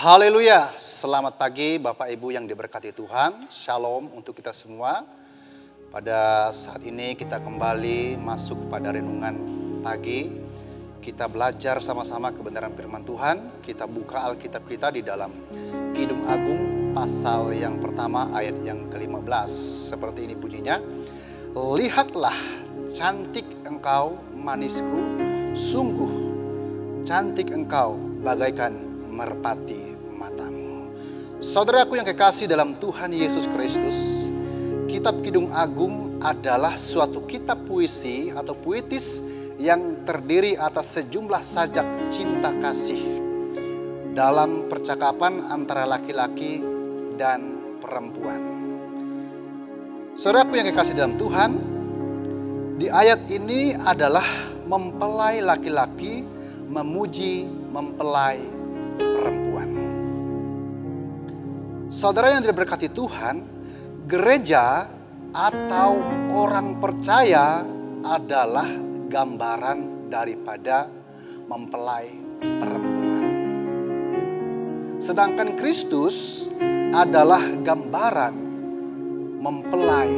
Haleluya, selamat pagi Bapak Ibu yang diberkati Tuhan. Shalom untuk kita semua. Pada saat ini kita kembali masuk pada renungan pagi. Kita belajar sama-sama kebenaran firman Tuhan. Kita buka Alkitab kita di dalam Kidung Agung pasal yang pertama ayat yang ke-15. Seperti ini bunyinya. Lihatlah cantik engkau manisku, sungguh cantik engkau bagaikan merpati matamu. Saudaraku yang kekasih dalam Tuhan Yesus Kristus, kitab Kidung Agung adalah suatu kitab puisi atau puitis yang terdiri atas sejumlah sajak cinta kasih dalam percakapan antara laki-laki dan perempuan. Saudaraku yang kekasih dalam Tuhan, di ayat ini adalah mempelai laki-laki memuji mempelai perempuan. Saudara yang diberkati Tuhan, gereja atau orang percaya adalah gambaran daripada mempelai perempuan. Sedangkan Kristus adalah gambaran mempelai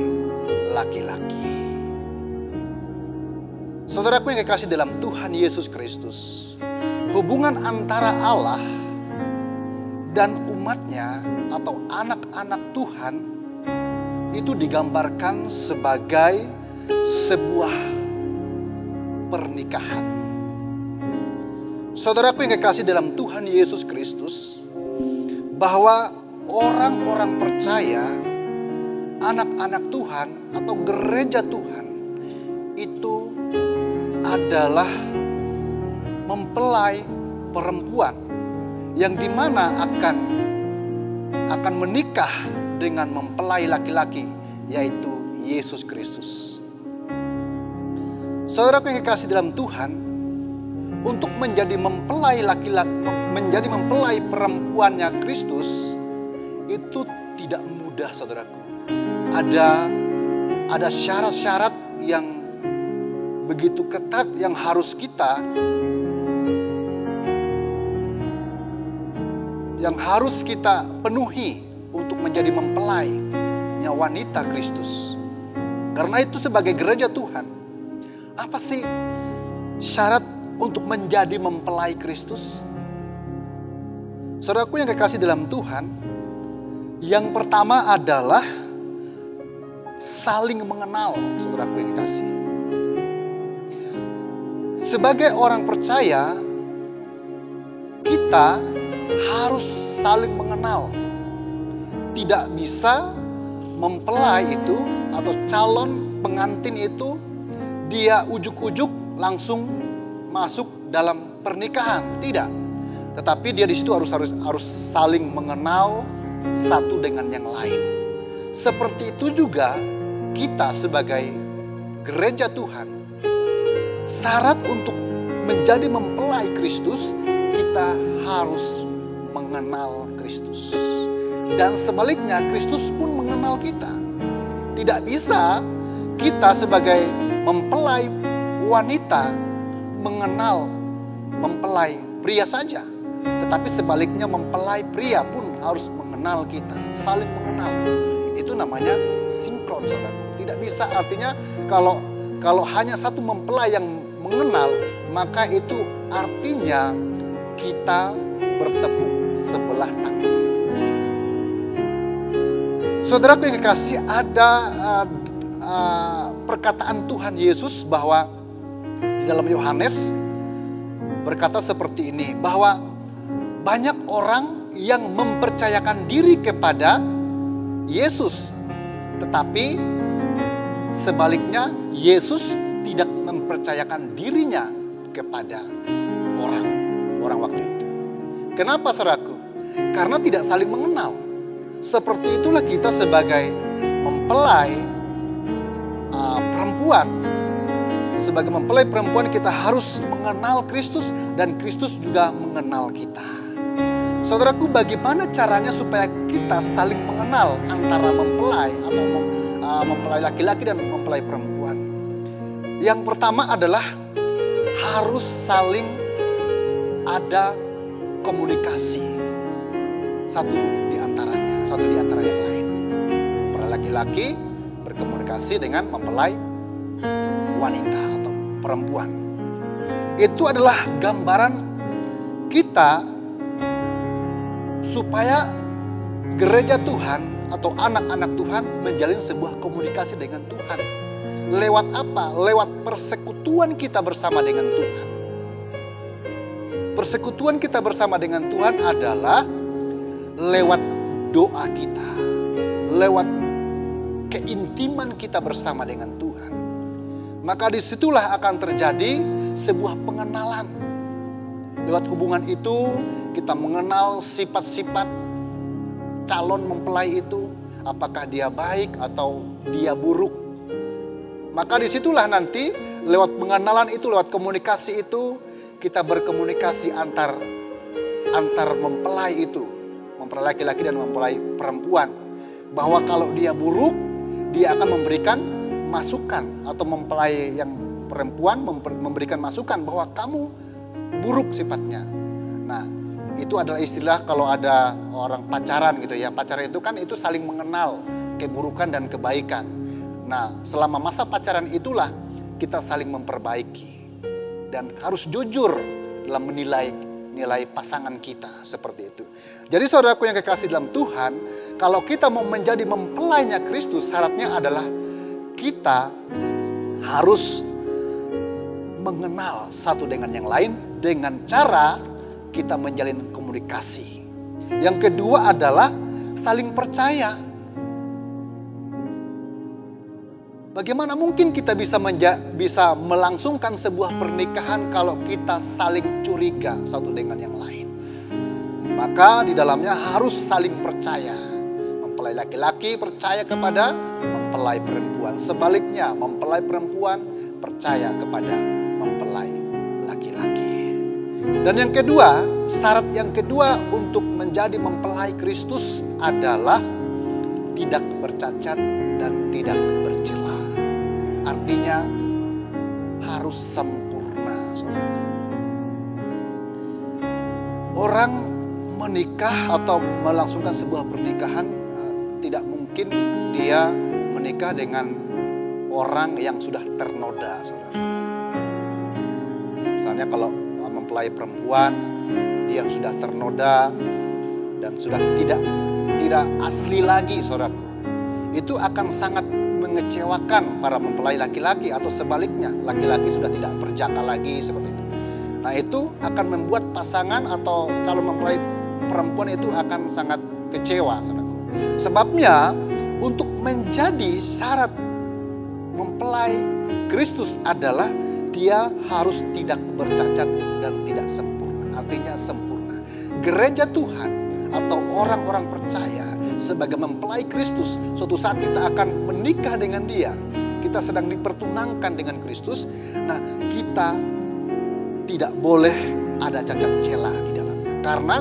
laki-laki. Saudaraku yang kekasih dalam Tuhan Yesus Kristus, hubungan antara Allah dan umatnya atau anak-anak Tuhan itu digambarkan sebagai sebuah pernikahan. Saudaraku yang kekasih dalam Tuhan Yesus Kristus, bahwa orang-orang percaya, anak-anak Tuhan atau gereja Tuhan itu adalah mempelai perempuan yang dimana akan menikah dengan mempelai laki-laki, yaitu Yesus Kristus. Saudaraku yang kekasih dalam Tuhan, untuk menjadi mempelai laki-laki, menjadi mempelai perempuannya Kristus itu tidak mudah, saudaraku. Ada syarat-syarat yang begitu ketat yang harus kita penuhi untuk menjadi mempelainya wanita Kristus. Karena itu sebagai gereja Tuhan, apa sih syarat untuk menjadi mempelai Kristus? Saudaraku yang kekasih dalam Tuhan, yang pertama adalah saling mengenal, saudaraku yang kekasih. Sebagai orang percaya, kita harus saling mengenal. Tidak bisa mempelai itu atau calon pengantin itu dia ujuk-ujuk langsung masuk dalam pernikahan, tidak. Tetapi dia di situ harus saling mengenal satu dengan yang lain. Seperti itu juga kita sebagai gereja Tuhan. Syarat untuk menjadi mempelai Kristus, kita harus mengenal Kristus. Dan sebaliknya, Kristus pun mengenal kita. Tidak bisa kita sebagai mempelai wanita mengenal mempelai pria saja. Tetapi sebaliknya mempelai pria pun harus mengenal kita, saling mengenal. Itu namanya sinkron, saudara. Tidak bisa artinya kalau hanya satu mempelai yang mengenal, maka itu artinya kita bertepuk sebelah tangan. Saudaraku yang kekasih, ada perkataan Tuhan Yesus bahwa di dalam Yohanes berkata seperti ini, bahwa banyak orang yang mempercayakan diri kepada Yesus, tetapi sebaliknya Yesus tidak mempercayakan dirinya kepada orang waktu itu. Kenapa, saudaraku? Karena tidak saling mengenal. Seperti itulah kita sebagai mempelai perempuan. Sebagai mempelai perempuan kita harus mengenal Kristus dan Kristus juga mengenal kita. Saudaraku, bagaimana caranya supaya kita saling mengenal antara mempelai atau mempelai laki-laki dan mempelai perempuan? Yang pertama adalah harus saling ada komunikasi. satu di antaranya, satu di antara yang lain. Mempelai laki-laki berkomunikasi dengan mempelai wanita atau perempuan. Itu adalah gambaran kita supaya gereja Tuhan atau anak-anak Tuhan menjalin sebuah komunikasi dengan Tuhan. Lewat apa? Lewat persekutuan kita bersama dengan Tuhan. Persekutuan kita bersama dengan Tuhan adalah lewat doa kita, lewat keintiman kita bersama dengan Tuhan. Maka disitulah akan terjadi sebuah pengenalan. Lewat hubungan itu kita mengenal sifat-sifat calon mempelai itu, apakah dia baik atau dia buruk. Maka disitulah nanti lewat pengenalan itu, lewat komunikasi itu, kita berkomunikasi antar mempelai itu, mempelai laki-laki dan mempelai perempuan. Bahwa kalau dia buruk, dia akan memberikan masukan, atau mempelai yang perempuan memberikan masukan bahwa kamu buruk sifatnya. Nah, itu adalah istilah kalau ada orang pacaran gitu ya. Pacaran itu kan itu saling mengenal keburukan dan kebaikan. Nah, selama masa pacaran itulah kita saling memperbaiki. Dan harus jujur dalam menilai pasangan kita seperti itu. Jadi saudaraku yang kekasih dalam Tuhan, kalau kita mau menjadi mempelainya Kristus, syaratnya adalah kita harus mengenal satu dengan yang lain dengan cara kita menjalin komunikasi. Yang kedua adalah saling percaya. Bagaimana mungkin kita bisa melangsungkan sebuah pernikahan kalau kita saling curiga satu dengan yang lain? Maka di dalamnya harus saling percaya. Mempelai laki-laki percaya kepada mempelai perempuan. Sebaliknya, mempelai perempuan percaya kepada mempelai laki-laki. Dan yang kedua, syarat yang kedua untuk menjadi mempelai Kristus adalah tidak bercacat dan tidak bercela. Artinya harus sempurna, saudara. Orang menikah atau melangsungkan sebuah pernikahan tidak mungkin dia menikah dengan orang yang sudah ternoda, saudara. Misalnya kalau mempelai perempuan, dia sudah ternoda dan sudah tidak asli lagi, saudaraku. Itu akan sangat mengecewakan para mempelai laki-laki, atau sebaliknya, laki-laki sudah tidak berjaka lagi seperti itu. Nah, itu akan membuat pasangan atau calon mempelai perempuan itu akan sangat kecewa, saudaraku. Sebabnya untuk menjadi syarat mempelai Kristus adalah dia harus tidak bercacat dan tidak sempurna. Artinya sempurna. Gereja Tuhan atau orang-orang percaya sebagai mempelai Kristus, suatu saat kita akan menikah dengan dia. Kita sedang dipertunangkan dengan Kristus. Nah, kita tidak boleh ada cacat celah di dalamnya. Karena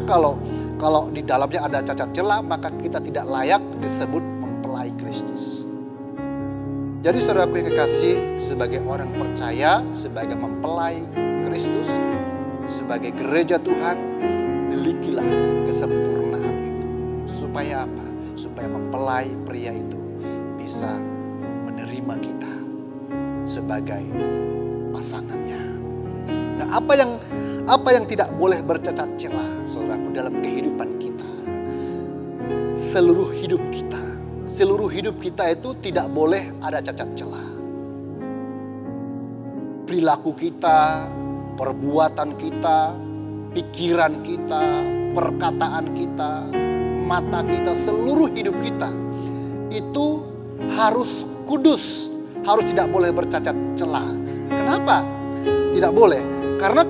kalau di dalamnya ada cacat celah, maka kita tidak layak disebut mempelai Kristus. Jadi saudaraku yang kekasih, sebagai orang percaya, sebagai mempelai Kristus, sebagai gereja Tuhan, milikilah kesempurnaan itu. Supaya apa? Supaya mempelai pria itu bisa menerima kita sebagai pasangannya. Nah, apa yang tidak boleh bercacat celah, saudaraku, dalam kehidupan kita? Seluruh hidup kita itu tidak boleh ada cacat celah. Perilaku kita, perbuatan kita, pikiran kita, perkataan kita, mata kita, seluruh hidup kita itu harus kudus, harus tidak boleh bercacat celah. Kenapa? Tidak boleh. Karena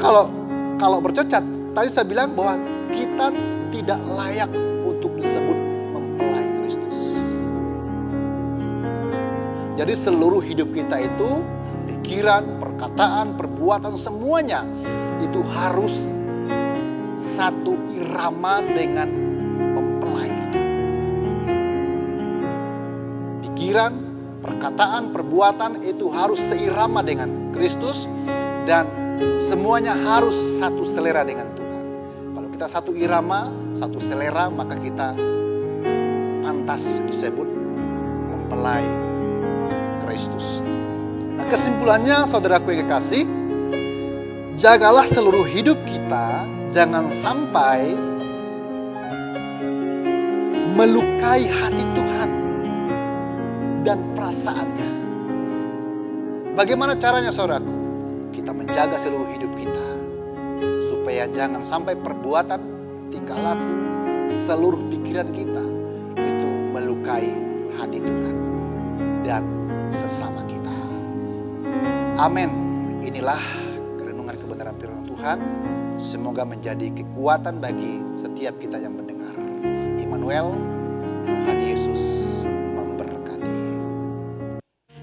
kalau bercacat, tadi saya bilang bahwa kita tidak layak untuk disebut mempelai Kristus. Jadi seluruh hidup kita itu, pikiran, perkataan, perbuatan, semuanya itu harus satu irama dengan mempelai itu. Pikiran, perkataan, perbuatan itu harus seirama dengan Kristus, dan semuanya harus satu selera dengan Tuhan. Kalau kita satu irama, satu selera, maka kita pantas disebut mempelai Kristus. Nah, kesimpulannya saudaraku yang kekasih, jagalah seluruh hidup kita, jangan sampai melukai hati Tuhan dan perasaannya. Bagaimana caranya saudaraku? Kita menjaga seluruh hidup kita, supaya jangan sampai perbuatan, tingkah laku, seluruh pikiran kita itu melukai hati Tuhan dan sesama kita. Amin. Inilah renungan kebenaran firman Tuhan. Semoga menjadi kekuatan bagi setiap kita yang mendengar. Immanuel, Tuhan Yesus memberkati.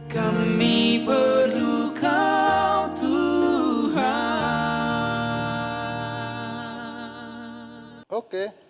Kami perlu Kau Tuhan. Oke.